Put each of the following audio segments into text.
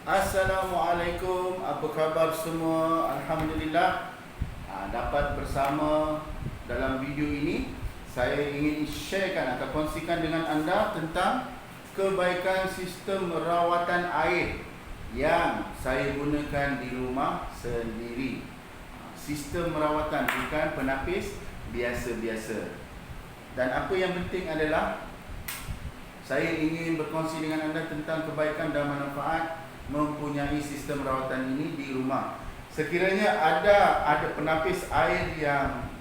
Assalamualaikum, apa khabar semua? Alhamdulillah, dapat bersama dalam video ini. Saya ingin sharekan atau kongsikan dengan anda tentang kebaikan sistem rawatan air yang saya gunakan di rumah sendiri. Sistem rawatan, bukan penapis biasa-biasa. Dan apa yang penting adalah saya ingin berkongsi dengan anda tentang kebaikan dan manfaat mempunyai sistem rawatan ini di rumah. Sekiranya ada penapis air yang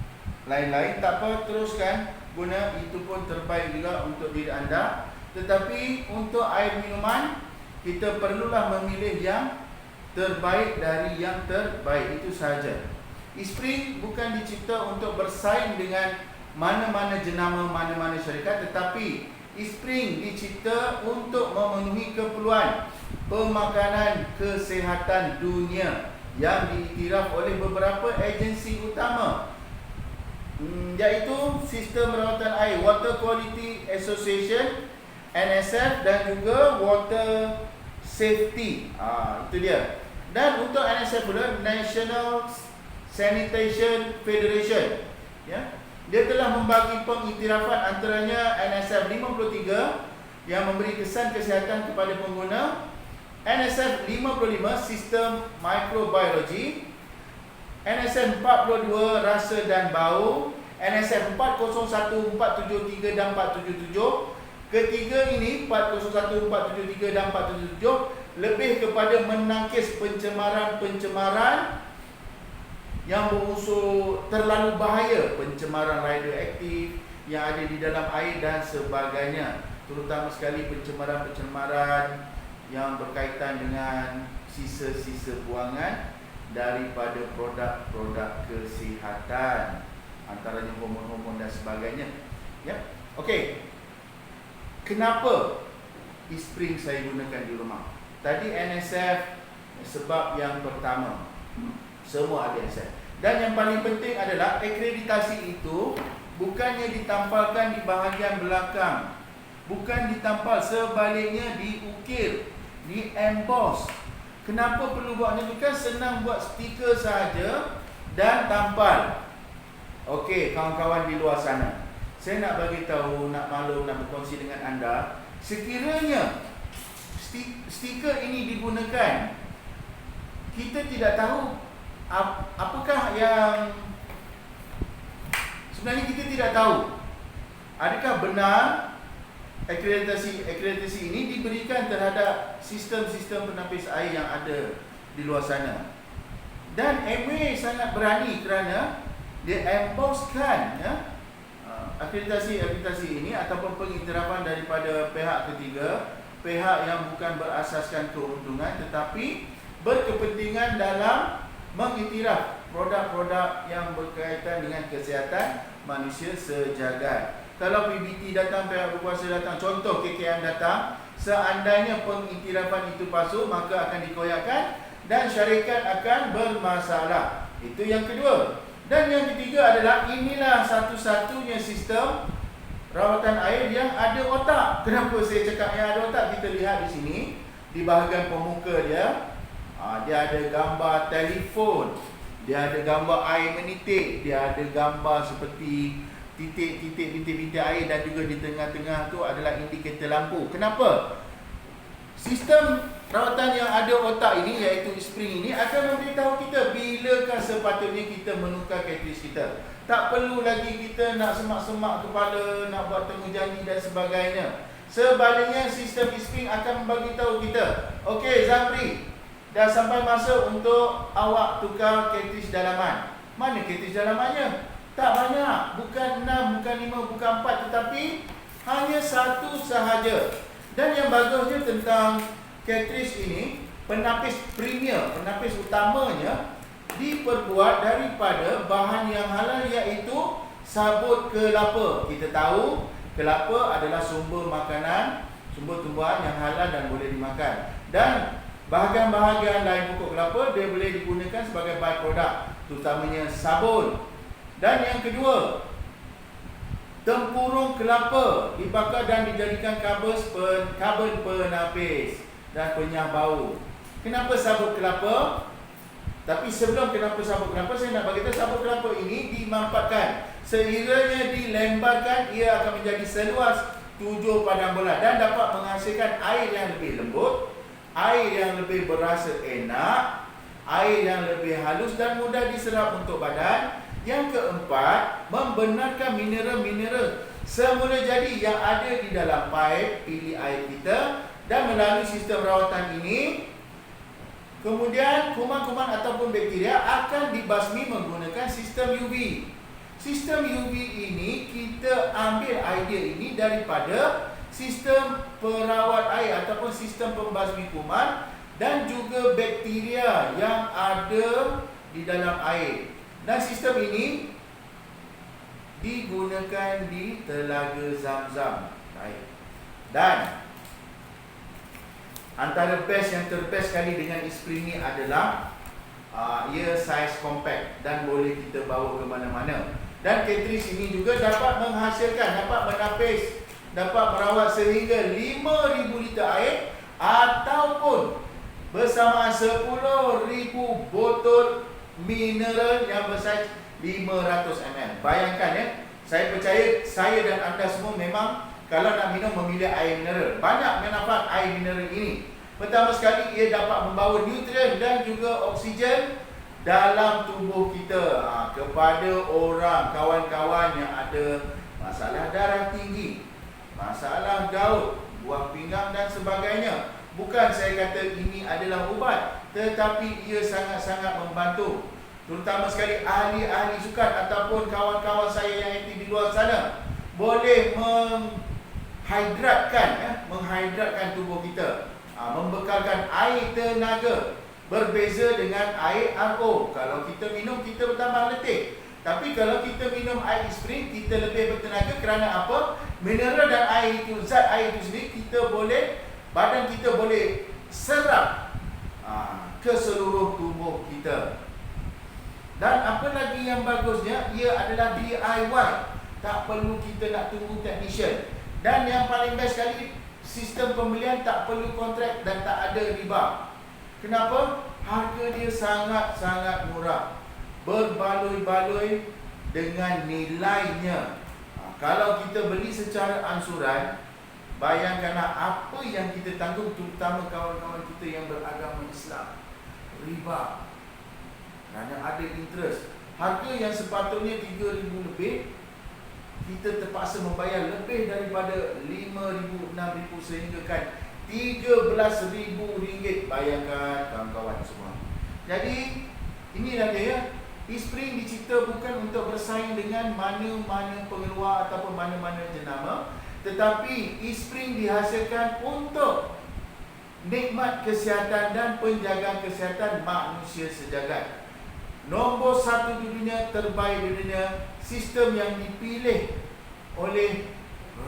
lain-lain, tak apa, teruskan guna, itu pun terbaik juga untuk diri anda. Tetapi untuk air minuman, kita perlulah memilih yang terbaik dari yang terbaik, itu sahaja. Spring bukan dicipta untuk bersaing dengan mana-mana jenama, mana-mana syarikat, tetapi Spring dicipta untuk memenuhi keperluan pemakanan kesihatan dunia yang diiktiraf oleh beberapa agensi utama, iaitu Sistem Rawatan Air Water Quality Association NSF dan juga Water Safety. Itu dia. Dan untuk NSF pula, National Sanitation Federation, ya, dia telah membagi pengiktirafan, antaranya NSF 53 yang memberi kesan kesihatan kepada pengguna, NSF 55 Sistem Microbiology, NSF 42 Rasa dan Bau, NSF 401, 473 dan 477. Ketiga ini, 401, 473 dan 477, lebih kepada menangkis pencemaran yang berunsur terlalu bahaya, pencemaran radioaktif yang ada di dalam air dan sebagainya, terutama sekali pencemaran yang berkaitan dengan sisa-sisa buangan daripada produk-produk kesihatan, antaranya hormon-hormon dan sebagainya, ya. Okey. Kenapa Spring saya gunakan di rumah? Tadi NSF sebab yang pertama, semua ada NSF. Dan yang paling penting adalah akreditasi itu bukannya ditampalkan di bahagian belakang, bukan ditampal, sebaliknya diukir, di-emboss. Kenapa perlu buat ni? Kan senang buat stiker saja dan tampal. Okey, kawan-kawan di luar sana, saya nak bagi tahu, nak maklum, nak berkongsi dengan anda, sekiranya stiker ini digunakan, kita tidak tahu apakah yang sebenarnya, kita tidak tahu adakah benar akreditasi ini diberikan terhadap sistem-sistem penapis air yang ada di luar sana. Dan MA sangat berani kerana dia embosskan, ya, akreditasi ini ataupun pengiktirafan daripada pihak ketiga, pihak yang bukan berasaskan keuntungan tetapi berkepentingan dalam mengiktiraf produk-produk yang berkaitan dengan kesihatan manusia sejagat. Kalau PBT datang, pihak berkuasa datang, contoh KKM datang, seandainya pengiktirafan itu palsu, maka akan dikoyakkan dan syarikat akan bermasalah. Itu yang kedua. Dan yang ketiga adalah, inilah satu-satunya sistem rawatan air yang ada otak. Kenapa saya cakap yang ada otak? Kita lihat di sini, di bahagian pemuka dia, dia ada gambar telefon, dia ada gambar air menitik, dia ada gambar seperti titik-titik bintik-bintik air, dan juga di tengah-tengah tu adalah indikator lampu. Kenapa? Sistem rawatan yang ada otak ini, iaitu Spring ini, akan memberitahu kita bilakah sepatutnya kita menukar cartridge kita. Tak perlu lagi kita nak semak-semak kepala, nak buat temu janji dan sebagainya. Sebaliknya, sistem Spring akan memberitahu kita, okey Zamri, dah sampai masa untuk awak tukar cartridge dalaman. Mana cartridge dalamannya? Tak banyak, bukan 6, bukan 5, bukan 4, tetapi hanya satu sahaja. Dan yang bagusnya tentang cartridge ini, penapis premier, penapis utamanya diperbuat daripada bahan yang halal, iaitu sabut kelapa. Kita tahu kelapa adalah sumber makanan, sumber tumbuhan yang halal dan boleh dimakan. Dan bahagian-bahagian lain pokok kelapa dia boleh digunakan sebagai byproduct, terutamanya sabun. Dan yang kedua, tempurung kelapa dibakar dan dijadikan karbon penapis dan penyah bau. Kenapa sabut kelapa? Tapi sebelum kenapa sabut kelapa, saya nak bagi tahu sabut kelapa ini dimanfaatkan. Sekiranya dilembarkan, ia akan menjadi seluas 7 padang bola dan dapat menghasilkan air yang lebih lembut, air yang lebih berasa enak, air yang lebih halus dan mudah diserap untuk badan. Yang keempat, membenarkan mineral-mineral semula jadi yang ada di dalam paip pilih air kita, dan melalui sistem rawatan ini kemudian kuman-kuman ataupun bakteria akan dibasmi menggunakan sistem UV. Sistem UV ini kita ambil idea ini daripada sistem perawat air ataupun sistem pembasmi kuman dan juga bakteria yang ada di dalam air. Dan sistem ini digunakan di Telaga Zam-Zam. Baik. Dan antara best yang terbest sekali dengan Eastspring ni adalah ia size compact dan boleh kita bawa ke mana-mana. Dan cartridge ini juga dapat menghasilkan, dapat menapis, dapat merawat sehingga 5,000 liter air ataupun bersama 10,000 botol mineral yang bersaiz 500 ml. Bayangkan ya, saya percaya saya dan anda semua memang kalau nak minum memilih air mineral. Banyak manfaat air mineral ini. Pertama sekali, ia dapat membawa nutrien dan juga oksigen dalam tubuh kita. Kepada orang, kawan-kawan yang ada masalah darah tinggi, masalah gout, buah pinggang dan sebagainya. Bukan saya kata ini adalah ubat, tetapi ia sangat-sangat membantu. Terutama sekali ahli-ahli sukan ataupun kawan-kawan saya yang aktif di luar sana. Boleh menghidratkan tubuh kita, membekalkan air tenaga. Berbeza dengan air RO. Kalau kita minum, kita bertambah letih. Tapi kalau kita minum air Eastspring, kita lebih bertenaga. Kerana apa? Mineral dan air itu, zat air itu sendiri, badan kita boleh serap ke seluruh tubuh kita. Dan apa lagi yang bagusnya, ia adalah DIY. Tak perlu kita nak tunggu technician. Dan yang paling best sekali, sistem pembelian tak perlu kontrak dan tak ada riba. Kenapa? Harga dia sangat-sangat murah. Berbaloi-baloi dengan nilainya. Kalau kita beli secara ansuran, bayangkanlah apa yang kita tanggung, terutama kawan-kawan kita yang beragama Islam. Riba. Kerana ada interest. Harga yang sepatutnya 3,000 lebih, kita terpaksa membayar lebih daripada 5,000, 6,000 sehingga kan 13,000 ringgit. Bayangkan kawan-kawan semua. Jadi inilah dia. Eastspring dicipta bukan untuk bersaing dengan mana-mana pengeluar ataupun mana-mana jenama, tetapi Eastspring dihasilkan untuk nikmat kesihatan dan penjagaan kesihatan manusia sejagat. Nombor 1 di dunia, terbaik di dunia, sistem yang dipilih oleh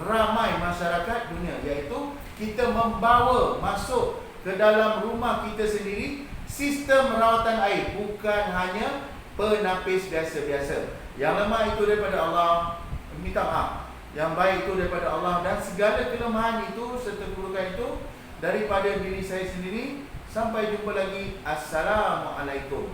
ramai masyarakat dunia, iaitu kita membawa masuk ke dalam rumah kita sendiri sistem rawatan air, bukan hanya penapis biasa-biasa. Yang lemah itu daripada Allah, minta maaf. Yang baik itu daripada Allah, dan segala kelemahan itu serta keburukan itu daripada diri saya sendiri. Sampai jumpa lagi. Assalamualaikum.